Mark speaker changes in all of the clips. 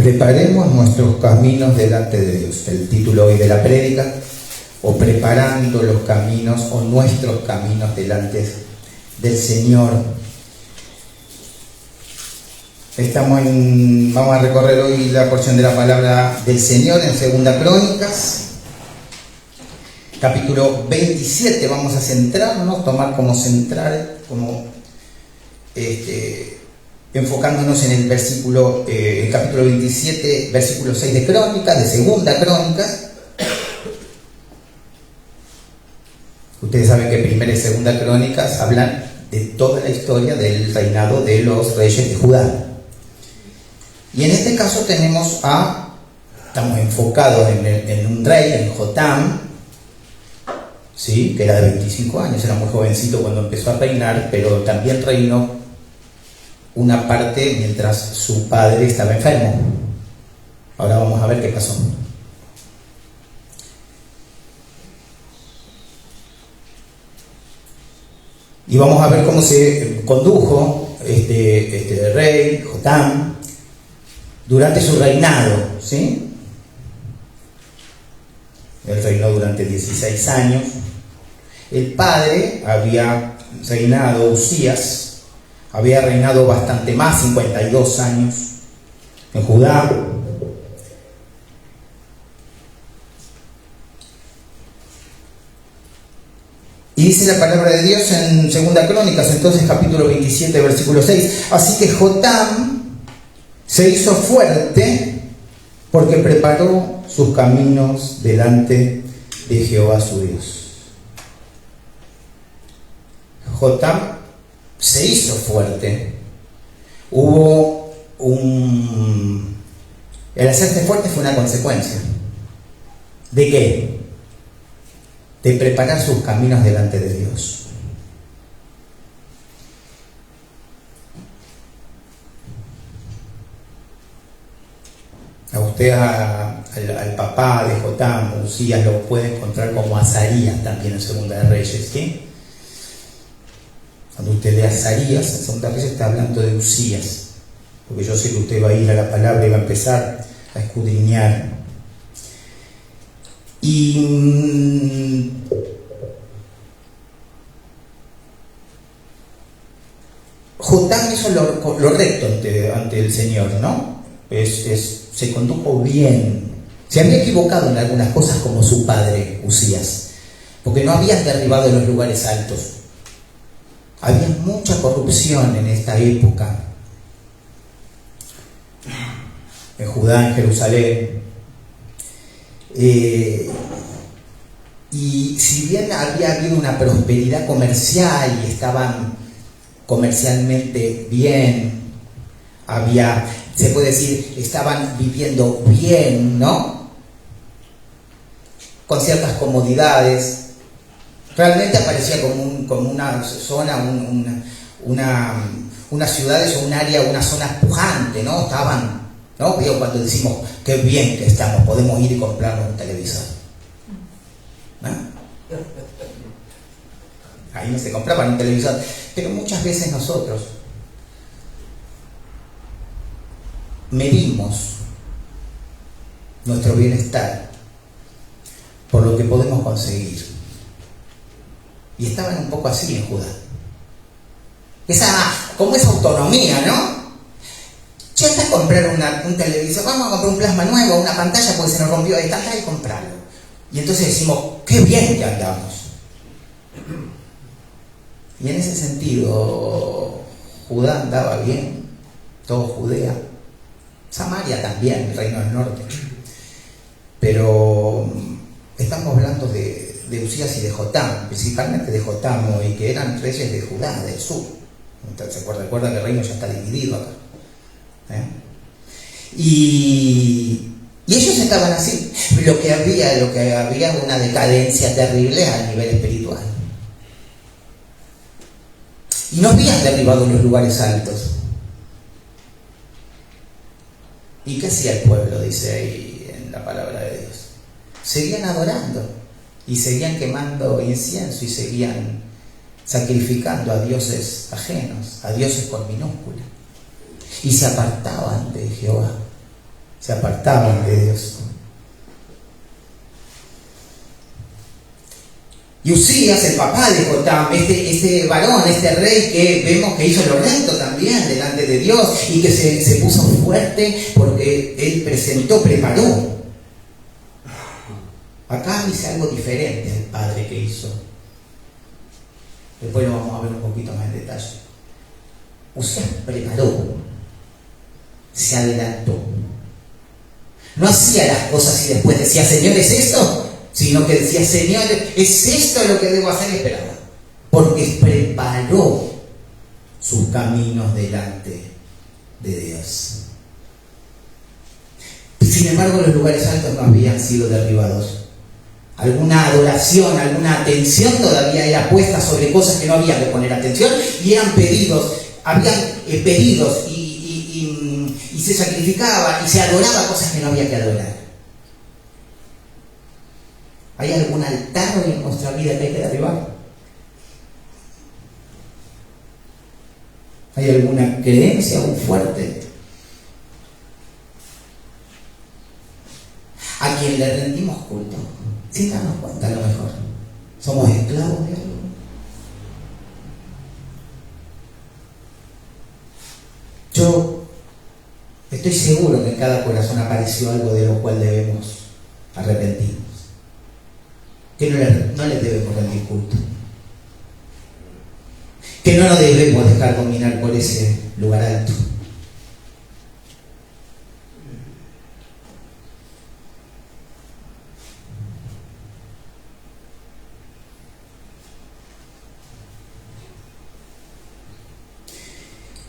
Speaker 1: Preparemos nuestros caminos delante de Dios. El título hoy de la prédica, o preparando los caminos o nuestros caminos delante del Señor. Vamos a recorrer hoy la porción de la palabra del Señor en Segunda Crónicas, capítulo 27. Vamos a centrarnos, tomar como central, enfocándonos en el el capítulo 27, versículo 6 de Crónicas, de Segunda Crónicas. Ustedes saben que Primera y Segunda Crónicas hablan de toda la historia del reinado de los reyes de Judá. Y en este caso estamos enfocados en un rey, en Jotam, ¿sí? Que era de 25 años, era muy jovencito cuando empezó a reinar, pero también reinó una parte mientras su padre estaba enfermo. Ahora vamos a ver qué pasó. Y vamos a ver cómo se condujo este rey, Jotam, durante su reinado, ¿sí? Él reinó durante 16 años. El padre había reinado, Usías, había reinado bastante más, 52 años en Judá. Y dice la palabra de Dios en Segunda Crónicas, entonces capítulo 27, versículo 6. Así que Jotam se hizo fuerte porque preparó sus caminos delante de Jehová su Dios. Jotam se hizo fuerte. El hacerse fuerte fue una consecuencia. ¿De qué? De preparar sus caminos delante de Dios. A usted, al papá de Jotam, Usías, lo puede encontrar como Azarías también en Segunda de Reyes, ¿sí? Cuando usted lee Azarías, en Segunda de Reyes está hablando de Usías, porque yo sé que usted va a ir a la palabra y va a empezar a escudriñar. Y Jotam hizo lo recto ante el Señor, ¿no? Se condujo bien. Se había equivocado en algunas cosas como su padre, Usías, porque no había derribado los lugares altos. Había mucha corrupción en esta época, en Judá, en Jerusalén. Y si bien había habido una prosperidad comercial y estaban comercialmente bien, se puede decir, estaban viviendo bien, ¿no? Con ciertas comodidades. Realmente aparecía como una zona, unas ciudades o un área, una zona pujante, ¿no? Estaban, ¿no? Veo cuando decimos, qué bien que estamos, podemos ir y comprarnos un televisor, ¿no? Ahí no se compraban un televisor, pero muchas veces nosotros medimos nuestro bienestar por lo que podemos conseguir. Y estaban un poco así en Judá. Como esa autonomía, ¿no? Ya está a comprar un televisor, vamos a comprar un plasma nuevo, una pantalla porque se nos rompió, está y comprarlo. Y entonces decimos, qué bien que andamos. Y en ese sentido, Judá andaba bien, todo Judea. Samaria también, el reino del norte. Pero estamos hablando de Usías y de Jotam, principalmente de Jotam, y que eran reyes de Judá, del sur. Entonces, recuerda que el reino ya está dividido acá. Y ellos estaban así. Lo que había una decadencia terrible a nivel espiritual. Y no habían derribado los lugares altos. ¿Y qué hacía el pueblo? Dice ahí en la palabra de Dios. Seguían adorando y seguían quemando incienso y seguían sacrificando a dioses ajenos, a dioses con minúscula. Y se apartaban de Jehová. se apartaban de Dios. Y Usías, el papá de Jotam, este varón, este rey que vemos que hizo lo recto también delante de Dios y que se puso fuerte porque él preparó. Acá dice algo diferente el padre que hizo. Después lo vamos a ver un poquito más en detalle. Usías preparó, se adelantó. No hacía las cosas y después decía, Señor, ¿es esto? Sino que decía, Señor, ¿es esto lo que debo hacer? Esperaba. Porque preparó sus caminos delante de Dios. Sin embargo, los lugares altos no habían sido derribados. Alguna adoración, alguna atención todavía era puesta sobre cosas que no había que poner atención y eran pedidos, habían pedidos y se sacrificaba y se adoraba cosas que no había que adorar. ¿Hay algún altar hoy en nuestra vida que hay que derribar? ¿Hay alguna creencia muy fuerte a quien le rendimos culto? Sin darnos cuenta, a lo mejor somos esclavos de algo. Yo estoy seguro que en cada corazón apareció algo de lo cual debemos arrepentirnos, que no le debemos rendir culto, que no nos debemos dejar dominar por ese lugar alto.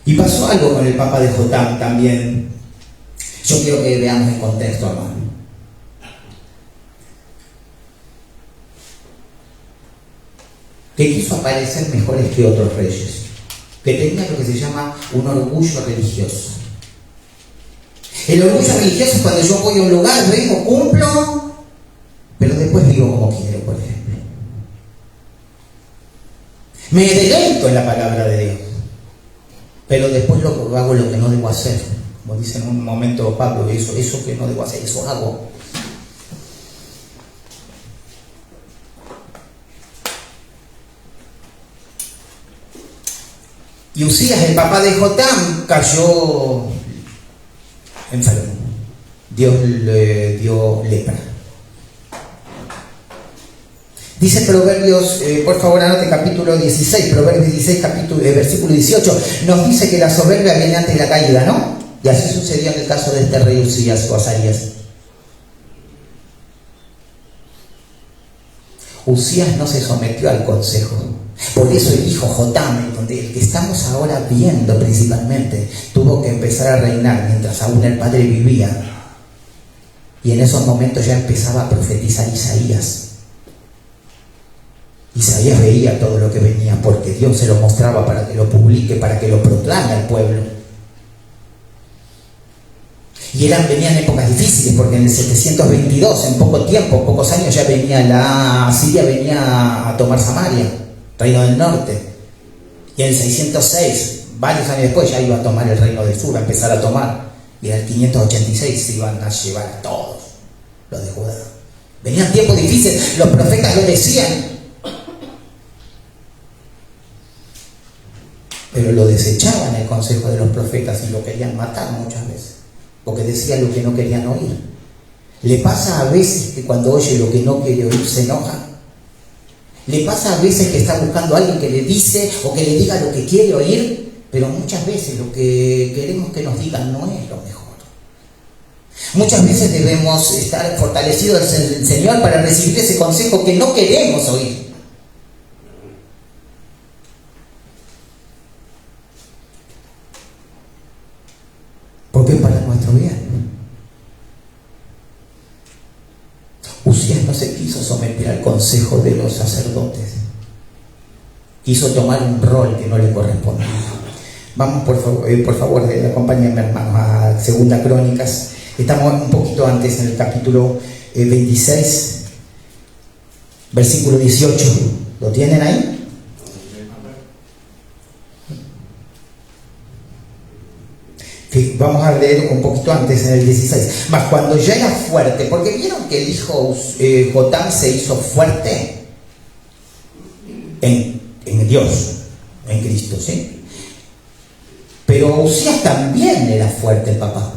Speaker 1: Y pasó algo con el papa de Jotam también. Yo quiero que veamos el contexto, hermano. Que quiso aparecer mejores que otros reyes, que tenía lo que se llama un orgullo religioso. El orgullo religioso es cuando yo voy a un lugar, vengo, cumplo, pero después vivo como quiero, por ejemplo. Me deleito en la palabra de Dios, pero después hago lo que no debo hacer. Como dice en un momento Pablo, eso que no debo hacer, eso hago. Y Usías, el papá de Jotam, cayó enfermo. Dios le dio lepra. Dice Proverbios, por favor anote capítulo 16, Proverbios 16, versículo 18, nos dice que la soberbia viene antes de la caída, ¿no? Y así sucedió en el caso de este rey Usías o Azarías. Usías no se sometió al consejo. Por eso el hijo Jotam, el que estamos ahora viendo principalmente, tuvo que empezar a reinar mientras aún el padre vivía. Y en esos momentos ya empezaba a profetizar Isaías. Isaías veía todo lo que venía porque Dios se lo mostraba para que lo publique, para que lo proclame al pueblo. Y venían épocas difíciles porque en el 722, en poco tiempo, pocos años, ya venía Siria venía a tomar Samaria, reino del norte. Y en el 606, varios años después, ya iba a tomar el reino del sur, a empezar a tomar. Y en el 586 se iban a llevar a todos los de Judá. Venían tiempos difíciles, los profetas lo decían. Pero lo desechaban el consejo de los profetas y lo querían matar muchas veces, porque decía lo que no querían oír. Le pasa a veces que cuando oye lo que no quiere oír se enoja. Le pasa a veces que está buscando a alguien que le dice o que le diga lo que quiere oír, pero muchas veces lo que queremos que nos digan no es lo mejor. Muchas veces debemos estar fortalecidos en el Señor para recibir ese consejo que no queremos oír. Porque es para nuestro bien. Usías no se quiso someter al consejo de los sacerdotes. Quiso tomar un rol que no le correspondía. Vamos por favor, acompáñenme hermanos a 2 Crónicas. Estamos un poquito antes en el capítulo 26, versículo 18. ¿Lo tienen ahí? Vamos a leer un poquito antes, en el 16. Mas cuando ya era fuerte, porque vieron que el hijo Jotam se hizo fuerte en Dios, en Cristo, ¿sí? Pero Usías también era fuerte el papá.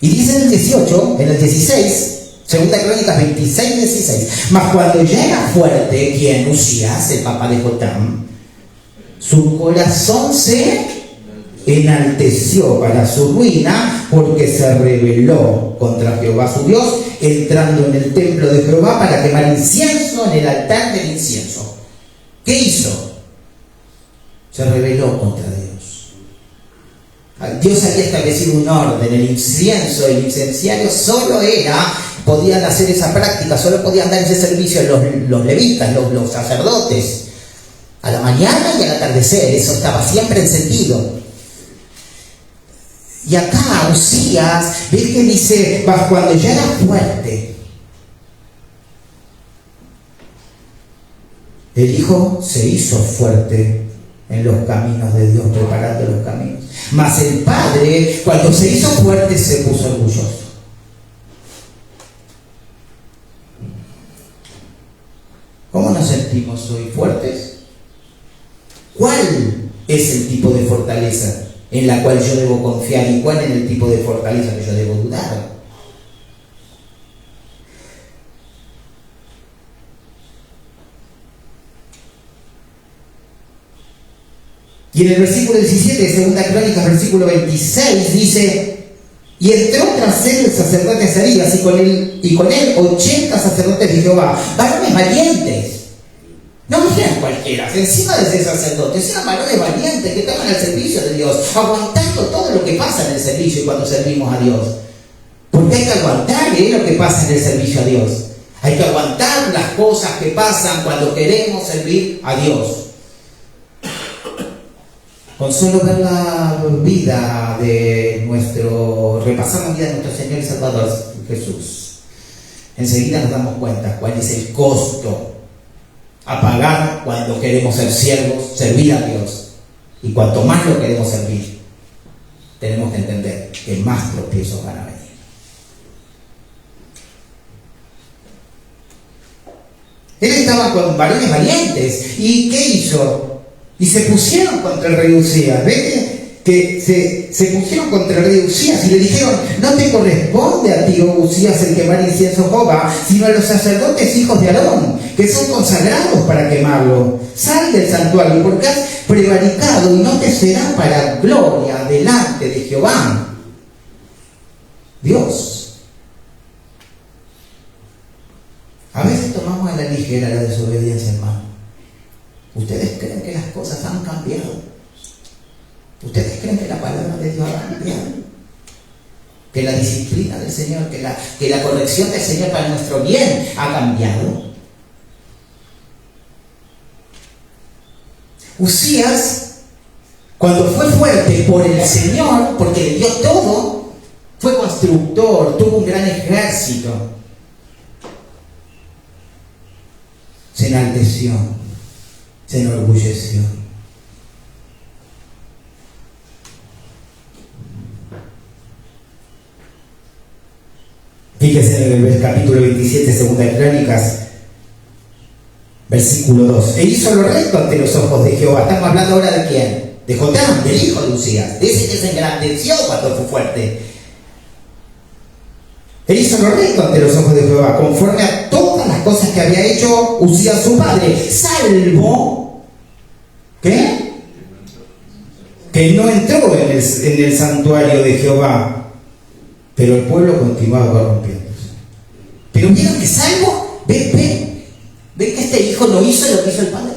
Speaker 1: Y dice en el 18, en el 16, Segunda Crónicas 26, 16. Mas cuando ya era fuerte, ¿quién? Usías, el papá de Jotam, su corazón se enalteció para su ruina, porque se rebeló contra Jehová su Dios, entrando en el templo de Jehová para quemar incienso en el altar del incienso. ¿Qué hizo? Se rebeló contra Dios. Dios había establecido un orden. El incienso, el incenciario solo podían hacer esa práctica, solo podían dar ese servicio los levitas, los sacerdotes, a la mañana y al atardecer. Eso estaba siempre encendido. Y acá Usías, ves que dice, cuando ya era fuerte, el hijo se hizo fuerte en los caminos de Dios, preparando los caminos. Mas el padre, cuando se hizo fuerte, se puso orgulloso. ¿Cómo nos sentimos hoy? ¿Fuertes? ¿Cuál es el tipo de fortaleza en la cual yo debo confiar y cuál es el tipo de fortaleza que yo debo dudar? Y en el versículo 17 de Segunda Crónicas, versículo 26, dice: y entró tras él el sacerdote Azarías, y con él 80 sacerdotes de Jehová, varones valientes. No eran cualquiera, encima de ser sacerdotes, eran varones valientes que estaban al servicio de Dios, aguantando todo lo que pasa en el servicio y cuando servimos a Dios. Porque hay que aguantar lo que pasa en el servicio a Dios. Hay que aguantar las cosas que pasan cuando queremos servir a Dios. Con solo ver la vida repasar la vida de nuestro Señor y Salvador Jesús, enseguida nos damos cuenta cuál es el costo a pagar cuando queremos ser siervos, servir a Dios. Y cuanto más lo queremos servir, tenemos que entender que más tropiezos van a venir. Él estaba con varones valientes. ¿Y qué hizo? Y se pusieron contra el rey Usías. ¿Ves que se pusieron contra el rey Usías y le dijeron: no te corresponde a ti, oh Usías, el quemar incienso Jehová, sino a los sacerdotes hijos de Aarón, que son consagrados para quemarlo. Sal del santuario, porque has prevaricado y no te será para gloria delante de Jehová Dios. A veces tomamos a la ligera la desobediencia, hermano. ¿Ustedes creen que las cosas han cambiado? ¿Ustedes creen que la palabra de Dios ha cambiado? ¿Que la disciplina del Señor, que la corrección del Señor para nuestro bien ha cambiado? Usías, cuando fue fuerte por el Señor, porque le dio todo, fue constructor, tuvo un gran ejército, se enalteció, se enorgulleció. Fíjese en el capítulo 27, Segunda de Crónicas, versículo 2. E hizo lo recto ante los ojos de Jehová. Estamos hablando ahora de quién? De Jotam, del hijo de Usías, de ese que se engrandeció cuando fue fuerte. Él hizo lo recto ante los ojos de Jehová, conforme a todas las cosas que había hecho Usías su padre, salvo ¿qué? Que no entró en el santuario de Jehová, pero el pueblo continuaba corrompiéndose. Pero vieron que salvo, ven que este hijo no hizo lo que hizo el padre.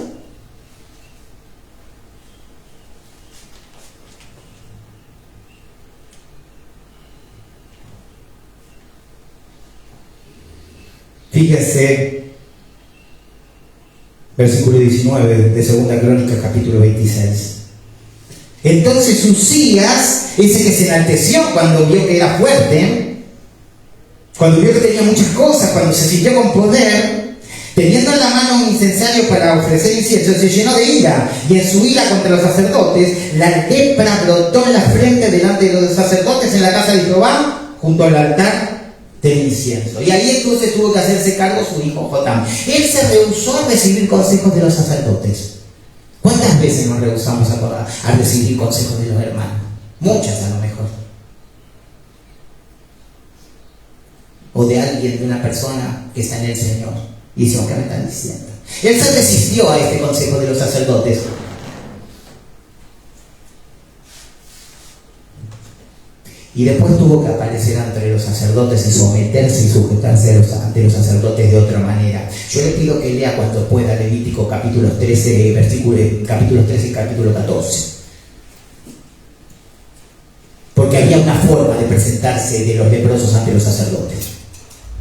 Speaker 1: Fíjese, versículo 19 de Segunda Crónica, capítulo 26. Entonces Usías, ese que se enalteció cuando vio que era fuerte, cuando vio que tenía muchas cosas, cuando se sintió con poder, Teniendo en la mano un incensario para ofrecer incienso, se llenó de ira, y en su ira contra los sacerdotes, la lepra brotó en la frente delante de los sacerdotes en la casa de Jehová, junto al altar del incienso. Y ahí entonces tuvo que hacerse cargo su hijo Jotam. Él se rehusó a recibir consejos de los sacerdotes. ¿Cuántas veces nos rehusamos a recibir consejos de los hermanos? Muchas a lo mejor. O de alguien, de una persona que está en el Señor. Y dice, ¿qué me están diciendo? Él se resistió a este consejo de los sacerdotes. Y después tuvo que aparecer ante los sacerdotes y someterse y sujetarse ante los sacerdotes de otra manera. Yo le pido que lea cuando pueda Levítico capítulo 13 y capítulo 14. Porque había una forma de presentarse de los leprosos ante los sacerdotes.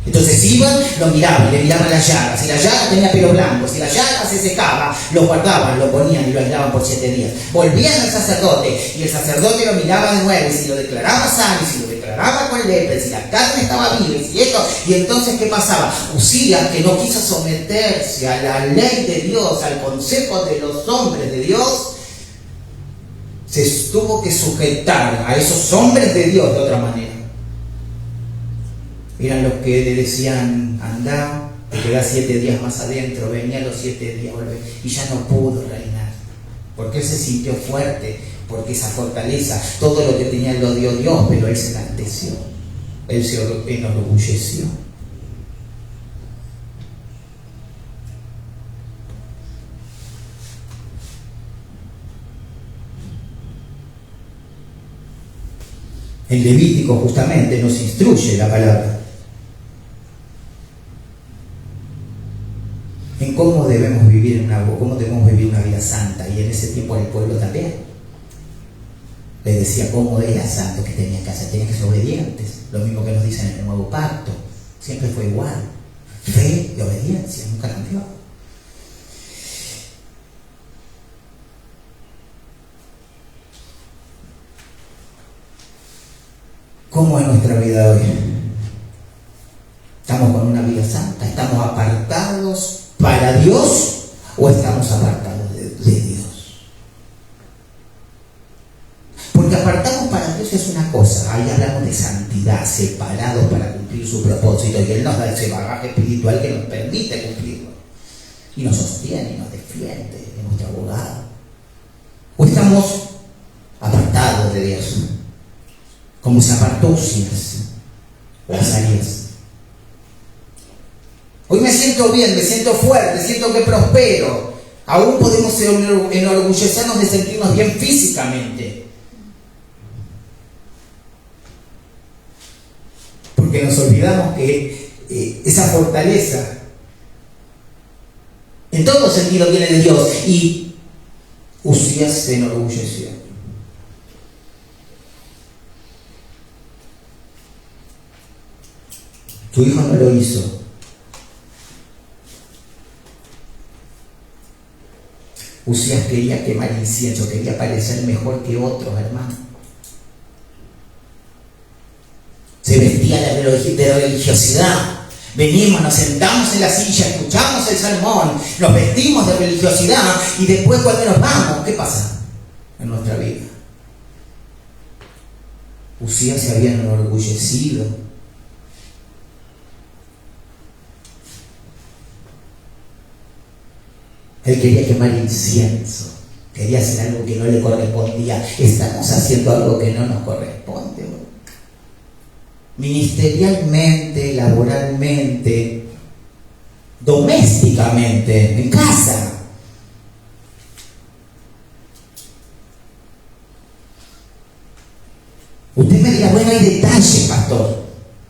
Speaker 1: Entonces iban, lo miraban, le miraban las llagas. Si la llaga tenía pelo blanco, si la llaga se secaba, lo guardaban, lo ponían y lo aislaban por 7 días. Volvían al sacerdote y el sacerdote lo miraba de nuevo, y si lo declaraba sano, y si lo declaraba con lepra, si la carne estaba viva, y si esto, y entonces ¿qué pasaba? Uzías, que no quiso someterse a la ley de Dios, al consejo de los hombres de Dios, se tuvo que sujetar a esos hombres de Dios de otra manera. Eran los que le decían, anda, te quedás 7 días más adentro, venía los 7 días, volver, y ya no pudo reinar, porque él se sintió fuerte, porque esa fortaleza, todo lo que tenía lo dio Dios, pero él se enalteció, él se enorgulleció. En Levítico justamente nos instruye la palabra en cómo debemos vivir una vida santa, y en ese tiempo el pueblo también le decía cómo era santo que tenían que hacer, tenían que ser obedientes, lo mismo que nos dicen en el nuevo pacto, siempre fue igual, fe y obediencia, nunca cambió. ¿Cómo es nuestra vida hoy? ¿Estamos con una vida santa? ¿Estamos apartados para Dios o estamos apartados de Dios? Porque apartados para Dios es una cosa, ahí hablamos de santidad, separados para cumplir su propósito, y Él nos da ese bagaje espiritual que nos permite cumplirlo, y nos sostiene y nos defiende, es nuestro abogado. O estamos apartados de Dios, como se apartó Uzías o Azarías. Hoy me siento bien, me siento fuerte, siento que prospero. Aún podemos enorgullecernos de sentirnos bien físicamente, porque nos olvidamos que esa fortaleza en todo sentido viene de Dios, y Uzías se enorgulleció. Tu hijo no lo hizo. Uzías quería quemar incienso, quería parecer mejor que otros, hermano. Se vestía de religiosidad. Venimos, nos sentamos en la silla, escuchamos el sermón, nos vestimos de religiosidad, y después cuando nos vamos, ¿qué pasa en nuestra vida? Uzías se había enorgullecido. Él quería quemar incienso, quería hacer algo que no le correspondía. Estamos haciendo algo que no nos corresponde, ¿no? Ministerialmente, laboralmente, domésticamente, en casa. Usted me dirá, bueno, hay detalles, pastor.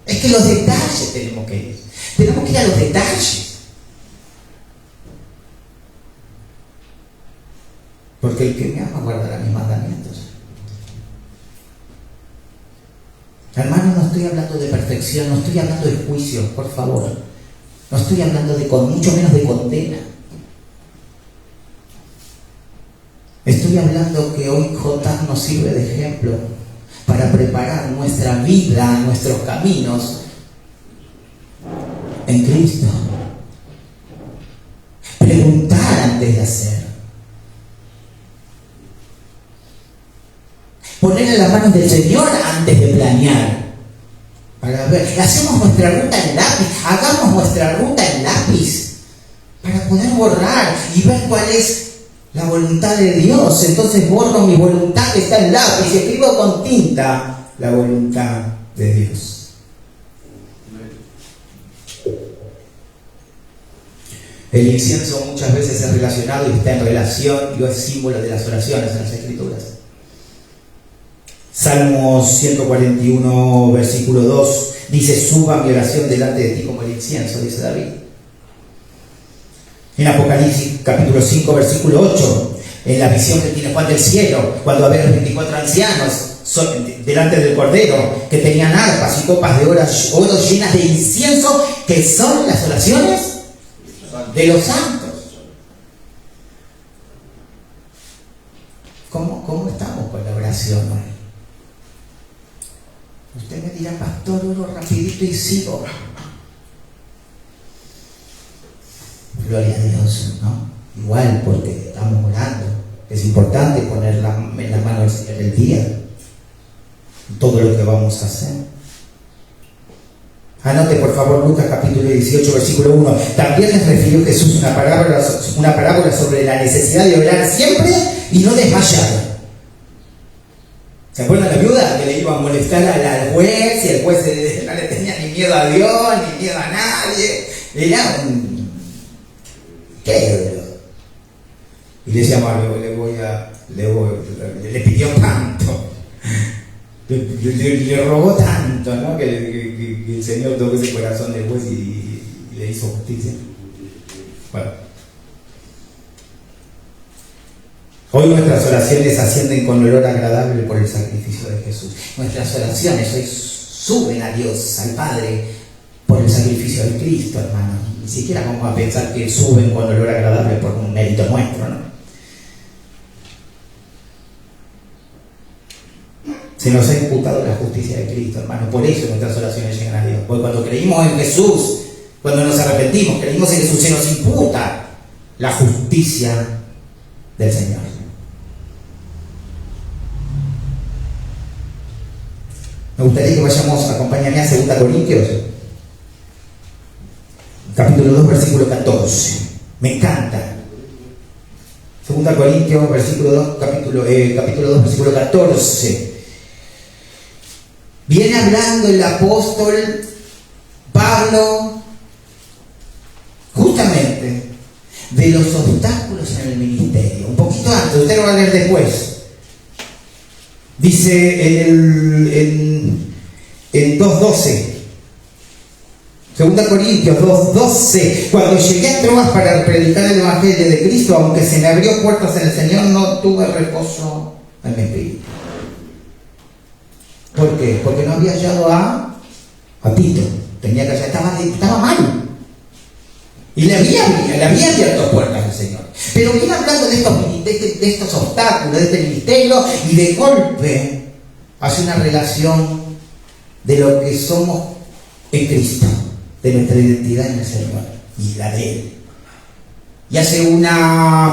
Speaker 1: Es que los detalles tenemos que ir. Tenemos que ir a los detalles. Porque el que me ama guardará mis mandamientos. Hermano, no estoy hablando de perfección, no estoy hablando de juicio, por favor. No estoy hablando mucho menos de condena. Estoy hablando que hoy Jotam nos sirve de ejemplo para preparar nuestra vida, nuestros caminos en Cristo. preguntar antes de hacer. Poner en las manos del Señor antes de planear. Para ver, hacemos nuestra ruta en lápiz, hagamos nuestra ruta en lápiz para poder borrar y ver cuál es la voluntad de Dios. Entonces borro mi voluntad que está en lápiz y escribo con tinta la voluntad de Dios. El incienso muchas veces es relacionado y está en relación y es símbolo de las oraciones en las Escrituras. Salmos 141, versículo 2, dice: suba mi oración delante de ti como el incienso, dice David. En Apocalipsis capítulo 5, versículo 8, en la visión que tiene Juan del cielo, cuando había los 24 ancianos delante del Cordero, que tenían arpas y copas de oro llenas de incienso, que son las oraciones de los santos. ¿Cómo estamos con la oración hoy? Usted me dirá: pastor, oro rapidito y sigo. Gloria a Dios, ¿no? Igual, porque estamos orando. Es importante poner en las manos del día todo lo que vamos a hacer. Anote por favor Lucas capítulo 18, versículo 1. También les refirió Jesús una parábola sobre la necesidad de orar siempre y no desmayar. ¿Se acuerdan la viuda que le iba a molestar al juez y el juez no le tenía ni miedo a Dios ni miedo a nadie? Era un... ¿Qué? Y le decía: le pidió tanto, le rogó tanto, ¿no? Que el Señor tocó ese corazón del juez y le hizo justicia. Bueno, hoy nuestras oraciones ascienden con olor agradable por el sacrificio de Jesús. Nuestras oraciones hoy suben a Dios, al Padre, por el sacrificio de Cristo, hermano. Ni siquiera vamos a pensar que suben con olor agradable por un mérito nuestro, ¿no? Se nos ha imputado la justicia de Cristo, hermano. Por eso nuestras oraciones llegan a Dios. Porque cuando creímos en Jesús, cuando nos arrepentimos, creímos en Jesús, se nos imputa la justicia del Señor. Me gustaría que vayamos, acompáñame a 2 Corintios, capítulo 2, versículo 14. Me encanta. 2 Corintios, capítulo 2, versículo 14. Viene hablando el apóstol Pablo justamente de los obstáculos en el ministerio. Un poquito antes, usted lo va a leer después. Dice en 2.12, 2 Corintios 2.12: cuando llegué a Troas para predicar el evangelio de Cristo, aunque se me abrió puertas en el Señor, no tuve reposo en mi espíritu. ¿Por qué? Porque no había hallado a Tito. Tenía que hallar, estaba mal. Y le había abierto puertas al Señor. Pero viene hablando de estos obstáculos, de este ministerio, y de golpe hace una relación de lo que somos en Cristo, de nuestra identidad en el Señor y la de Él. Y hace una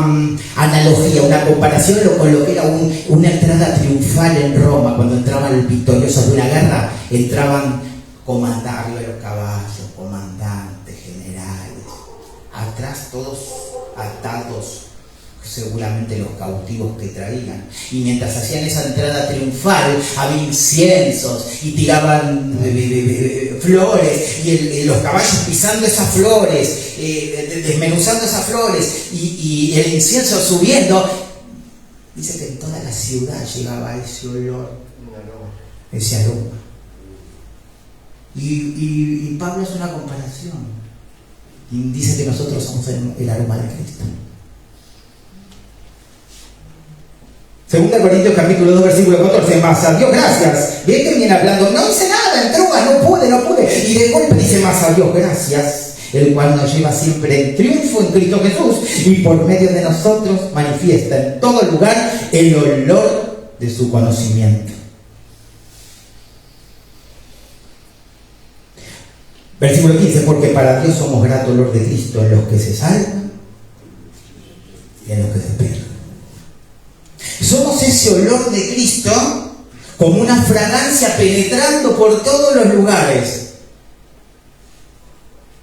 Speaker 1: analogía, una comparación con lo que era una entrada triunfal en Roma. Cuando entraban el victorioso de una guerra, entraban comandantes de los caballos, comandantes, generales, atrás todos atados, seguramente los cautivos que traían. Y mientras hacían esa entrada triunfal, había inciensos y tiraban flores, y los caballos pisando esas flores, desmenuzando esas flores, y el incienso subiendo. Dice que en toda la ciudad llegaba ese olor, ese aroma. Y Pablo hace una comparación y dice que nosotros somos el aroma de Cristo. 2 Corintios capítulo 2, versículo 14: más a Dios gracias. Ve que viene hablando: no hice nada en Troas, no pude. Y de golpe dice: más a Dios gracias, el cual nos lleva siempre en triunfo en Cristo Jesús, y por medio de nosotros manifiesta en todo lugar el olor de su conocimiento. Versículo 15: porque para Dios somos grato olor de Cristo en los que se salvan ese olor de Cristo como una fragancia penetrando por todos los lugares.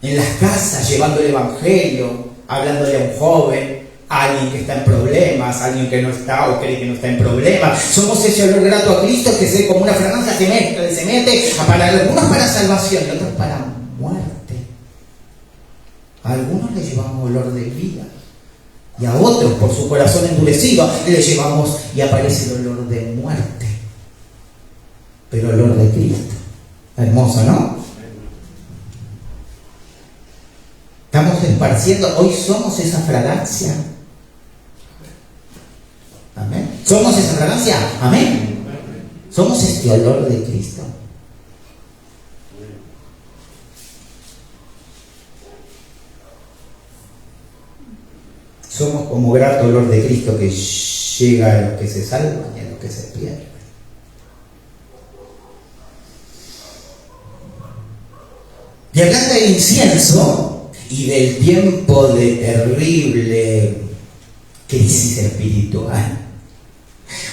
Speaker 1: En las casas, llevando el evangelio, hablándole a un joven, a alguien que está en problemas, a alguien que no está o cree que no está en problemas. Somos ese olor grato a Cristo que se como una fragancia se mete para algunos para salvación y otros para muerte. A algunos le llevamos olor de vida y a otros, por su corazón endurecido, le llevamos y aparece el olor de muerte. Pero el olor de Cristo. Hermoso, ¿no? Estamos esparciendo, hoy somos esa fragancia. Amén. ¿Somos esa fragancia? Amén. Somos este olor de Cristo. Somos como grato olor de Cristo que llega a los que se salvan y a los que se pierden. Y hablando del incienso y del tiempo de terrible crisis espiritual,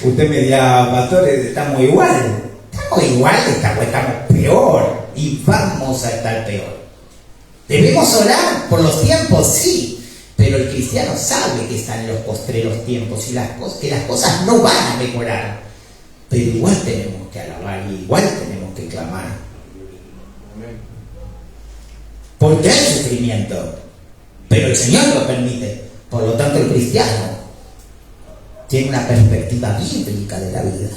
Speaker 1: usted me dirá, pastor, estamos igual, estamos peor y vamos a estar peor. Debemos orar por los tiempos, sí, pero el cristiano sabe que están en los postreros tiempos y que las cosas no van a mejorar, pero igual tenemos que alabar y igual tenemos que clamar. Porque hay sufrimiento, pero el Señor lo permite. Por lo tanto, el cristiano tiene una perspectiva bíblica de la vida,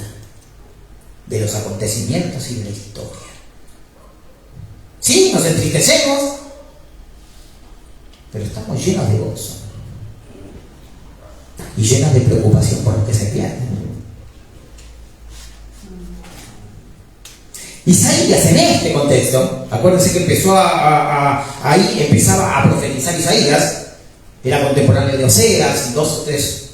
Speaker 1: de los acontecimientos y de la historia. Sí, nos entristecemos, pero estamos llenos de gozo y llenos de preocupación por los que se pierden. Isaías, en este contexto, acuérdense que ahí empezaba a profetizar Isaías, era contemporáneo de Oseas y 2 o 3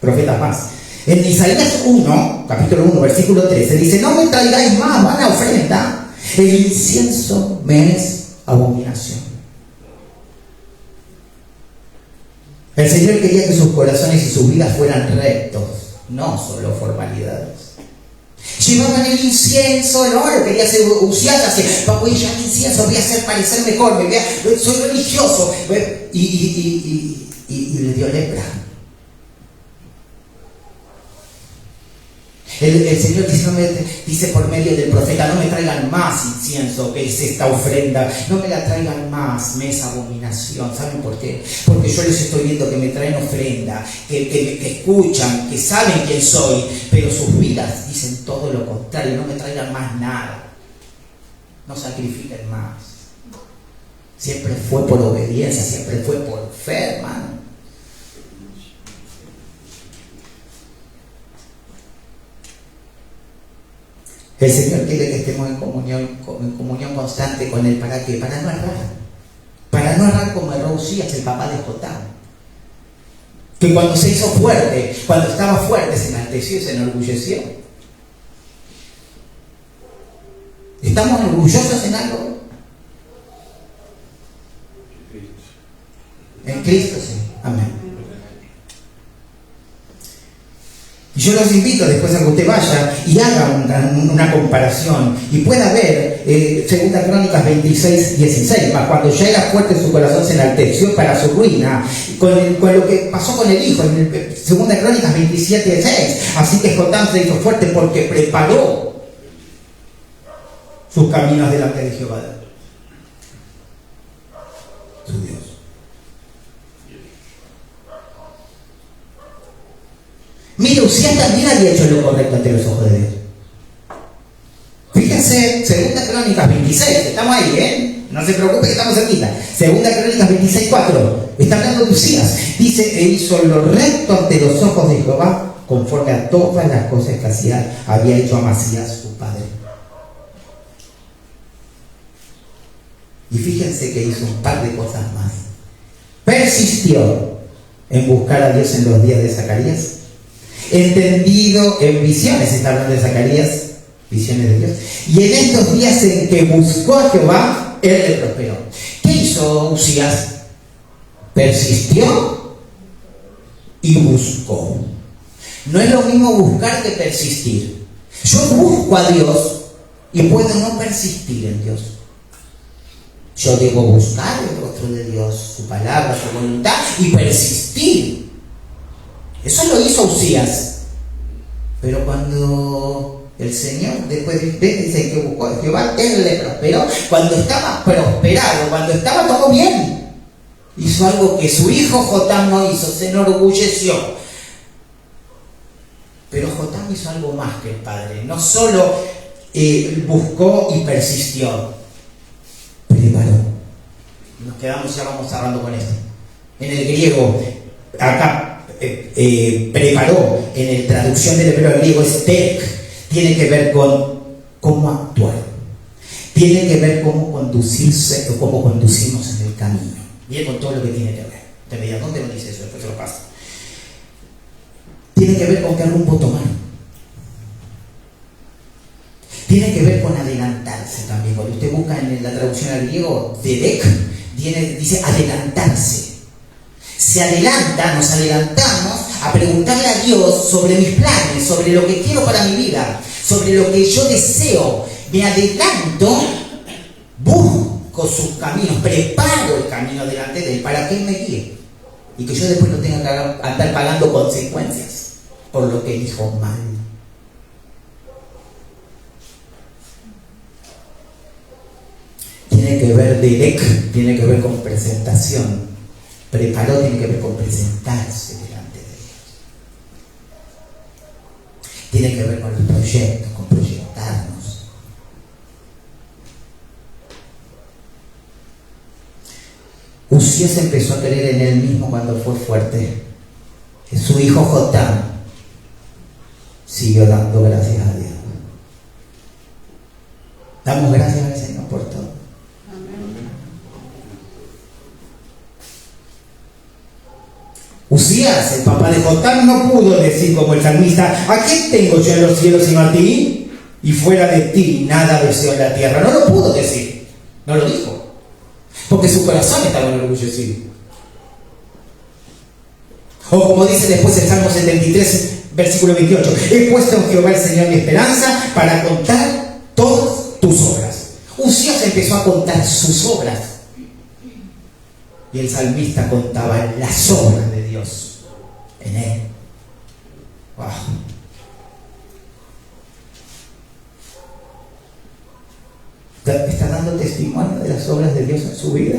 Speaker 1: profetas más. En Isaías 1, capítulo 1, versículo 13, dice: no me traigáis más vana ofrenda, el incienso me es abominación. El Señor quería que sus corazones y sus vidas fueran rectos, no solo formalidades. Llevaban el incienso, el oro, quería ser Usías, así, voy a llevar el incienso, voy a hacer parecer mejor, soy religioso, y le dio lepra. El Señor dice por medio del profeta: no me traigan más incienso, que es esta ofrenda, no me la traigan más, me es abominación. ¿Saben por qué? Porque yo les estoy viendo que me traen ofrenda, que escuchan, que saben quién soy, pero sus vidas dicen todo lo contrario. No me traigan más nada, no sacrifiquen más. Siempre fue por obediencia, siempre fue por fe, hermano. El Señor quiere que estemos en comunión constante con Él. ¿Para qué? Para no errar. Para no errar como erró Usías, el papá de Jotam. Que cuando se hizo fuerte, cuando estaba fuerte, se enalteció y se enorgulleció. ¿Estamos orgullosos en algo? En Cristo, sí. Amén. Y yo los invito después a que usted vaya y haga una comparación y pueda ver 2 Crónicas 26, 16, más cuando ya era fuerte su corazón se enalteció para su ruina, con lo que pasó con el hijo en 2 Crónicas 27, 6. Así que Jotam se hizo fuerte porque preparó sus caminos delante de Jehová, su Dios. Mira, Usías también había hecho lo correcto ante los ojos de Dios. Fíjense, 2 Crónicas 26, estamos ahí, no se preocupe que estamos cerquita. 2 Crónicas 26, 4, está hablando de Usías. Dice: e hizo lo recto ante los ojos de Jehová, conforme a todas las cosas que había hecho Amasías su padre. Y fíjense que hizo un par de cosas más. Persistió en buscar a Dios en los días de Zacarías, entendido en visiones, está hablando de Zacarías, visiones de Dios, y en estos días en que buscó a Jehová, Él le prosperó. ¿Qué hizo Usías? Persistió y buscó. No es lo mismo buscar que persistir. Yo busco a Dios y puedo no persistir en Dios. Yo debo buscar el rostro de Dios, su palabra, su voluntad y persistir. Eso lo hizo Uzías. Pero cuando el Señor, después dice que buscó a Jehová, Él le prosperó. Cuando estaba prosperado, cuando estaba todo bien, hizo algo que su hijo Jotam no hizo, se enorgulleció. Pero Jotam hizo algo más que el padre. No solo buscó y persistió, preparó. Nos quedamos, ya vamos cerrando con esto. En el griego, acá preparó, en la traducción del hebreo al griego es tek, tiene que ver con cómo actuar, tiene que ver cómo conducirse o cómo conducimos en el camino. Bien, con todo lo que tiene que ver. Te me dirán, ¿dónde lo dice eso? Después se lo paso. Tiene que ver con qué rumbo tomar. Tiene que ver con adelantarse también. Cuando usted busca en la traducción al griego, dedek, dice adelantarse. Se adelanta, nos adelantamos a preguntarle a Dios sobre mis planes, sobre lo que quiero para mi vida, sobre lo que yo deseo. Me adelanto, busco sus caminos, preparo el camino delante de Él para que Él me guíe y que yo después no tenga que andar pagando consecuencias por lo que dijo mal. Tiene que ver direct, tiene que ver con presentación. Preparó tiene que ver con presentarse delante de Dios. Tiene que ver con los proyectos, con proyectarnos. Uzías empezó a creer en él mismo cuando fue fuerte. Su hijo Jotam siguió dando gracias a Dios. Damos gracias al Señor por todo. Uzías, el papá de Jotam, no pudo decir como el salmista: ¿a qué tengo yo en los cielos sino a ti? Y fuera de ti nada deseo en la tierra. No lo pudo decir, no lo dijo, porque su corazón estaba enorgullecido. O como dice después el Salmo 73, versículo 28: he puesto en Jehová el Señor mi esperanza para contar todas tus obras. Uzías empezó a contar sus obras. Y el salmista contaba las obras de Dios en él. Wow. ¿Está dando testimonio de las obras de Dios en su vida?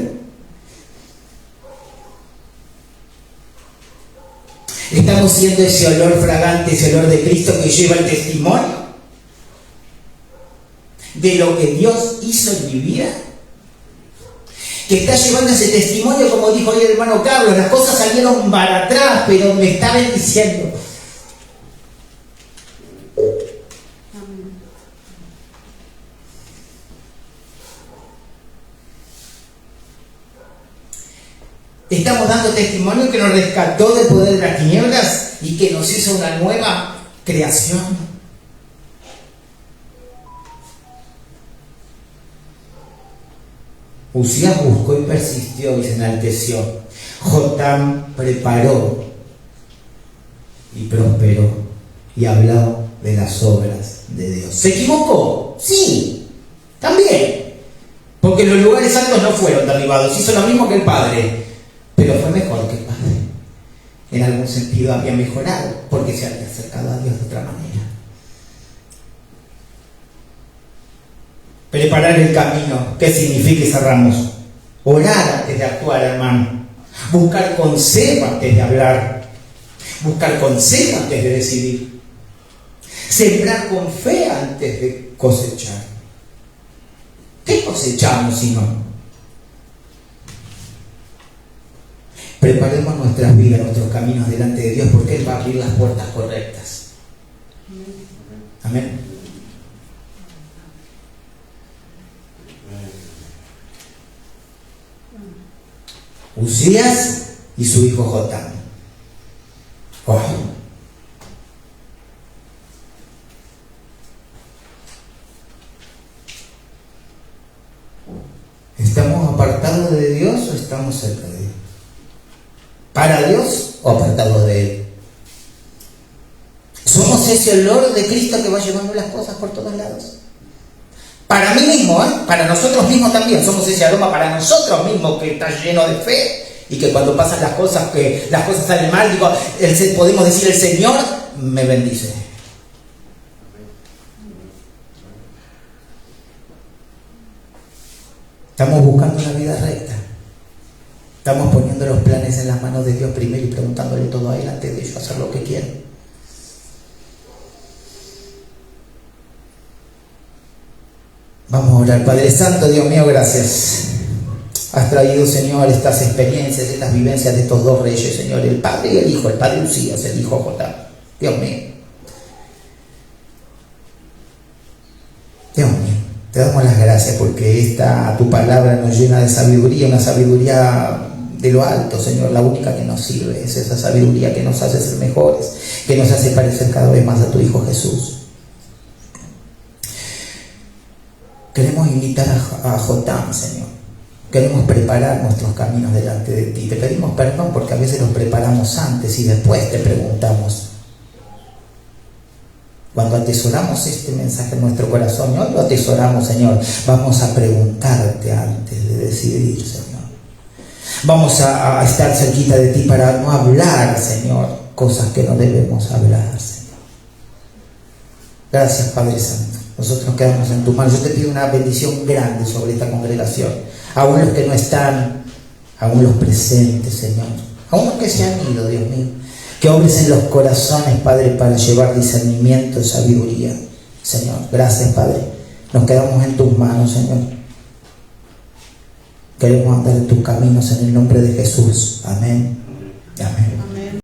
Speaker 1: ¿Estamos siendo ese olor fragante, ese olor de Cristo que lleva el testimonio de lo que Dios hizo en mi vida? Que está llevando ese testimonio, como dijo hoy el hermano Carlos, las cosas salieron para atrás, pero me está bendiciendo. Estamos dando testimonio que nos rescató del poder de las tinieblas y que nos hizo una nueva creación. Uzías buscó y persistió y se enalteció. Jotam preparó y prosperó y habló de las obras de Dios. ¿Se equivocó? Sí, también. Porque los lugares altos no fueron derribados. Hizo lo mismo que el padre, pero fue mejor que el padre. En algún sentido había mejorado porque se había acercado a Dios de otra manera. Preparar el camino. ¿Qué significa? Y cerramos. Orar antes de actuar, hermano. Buscar consejo antes de hablar. Buscar consejo antes de decidir. Sembrar con fe antes de cosechar. ¿Qué cosechamos si no? Preparemos nuestras vidas, nuestros caminos delante de Dios, porque Él va a abrir las puertas correctas. Amén. Uzías y su hijo Jotam. Oh. ¿Estamos apartados de Dios o estamos cerca de Dios? ¿Para Dios o apartados de Él? ese olor de Cristo que va llevando las cosas por todos lados. Para mí mismo, para nosotros mismos también, somos ese aroma para nosotros mismos que está lleno de fe y que cuando pasan las cosas, que las cosas salen mal, digo, podemos decir, el Señor me bendice. Estamos buscando una vida recta. Estamos poniendo los planes en las manos de Dios primero y preguntándole todo a Él antes de yo hacer lo que quiero. Vamos a orar. Padre Santo, Dios mío, gracias. Has traído, Señor, estas experiencias, estas vivencias de estos dos reyes, Señor, el Padre y el Hijo, el Padre Usías, el Hijo Jotam. Dios mío. Dios mío, te damos las gracias porque tu palabra nos llena de sabiduría, una sabiduría de lo alto, Señor, la única que nos sirve. Es esa sabiduría que nos hace ser mejores, que nos hace parecer cada vez más a tu Hijo Jesús. Queremos invitar a Jotam, Señor. Queremos preparar nuestros caminos delante de ti. Te pedimos perdón porque a veces los preparamos antes y después te preguntamos. Cuando atesoramos este mensaje en nuestro corazón, y hoy lo atesoramos, Señor, vamos a preguntarte antes de decidir, Señor. Vamos a estar cerquita de ti para no hablar, Señor, cosas que no debemos hablar, Señor. Gracias, Padre Santo. Nosotros nos quedamos en tus manos. Yo te pido una bendición grande sobre esta congregación. Aún los que no están, aún los presentes, Señor. Aún los que se han ido, Dios mío. Que obres en los corazones, Padre, para llevar discernimiento y sabiduría, Señor. Gracias, Padre. Nos quedamos en tus manos, Señor. Queremos andar en tus caminos en el nombre de Jesús. Amén. Amén.